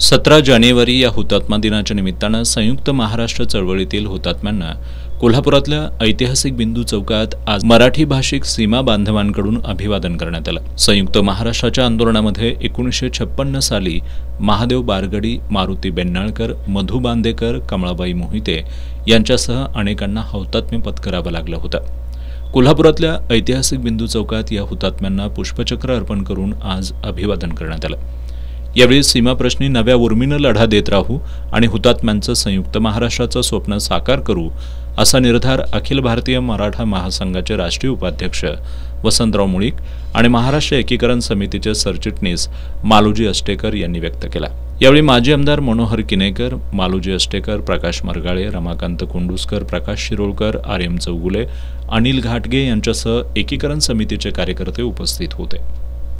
17 जानेवारी या हुतात्मा दिनाच्या निमित्तानं संयुक्त महाराष्ट्र चळवळीतील हुतात्म्यांना कोल्हापुरातल्या ऐतिहासिक बिंदू चौकात आज मराठी भाषिक सीमा बांधवांकडून अभिवादन करण्यात आलं। संयुक्त महाराष्ट्राच्या आंदोलनामध्ये 1956 साली महादेव बारगडी, मारुती बेन्नाळकर, मधु बांदेकर, कमळाबाई मोहिते यांच्यासह अनेकांना हौतात्म्य पत्करावं लागलं होतं। कोल्हापुरातल्या ऐतिहासिक बिंदू चौकात या हुतात्म्यांना पुष्पचक्र अर्पण करून आज अभिवादन करण्यात आलं। यावेळी सीमाप्रश्नी नव्या उर्मीनं लढा देत राहू आणि हुतात्म्यांचं संयुक्त महाराष्ट्राचं स्वप्न साकार करू असा निर्धार अखिल भारतीय मराठा महासंघाचे राष्ट्रीय उपाध्यक्ष वसंतराव मुळीक आणि महाराष्ट्र एकीकरण समितीचे सरचिटणीस मालोजी अष्टेकर यांनी व्यक्त केला। यावेळी माजी आमदार मनोहर किनेकर, मालोजी अष्टेकर, प्रकाश मरगाळे, रमाकांत कुंडुस्कर, प्रकाश शिरोळकर, आर्यम चौगुले, अनिल घाटगे यांच्यासह एकीकरण समितीचे कार्यकर्ते उपस्थित होते।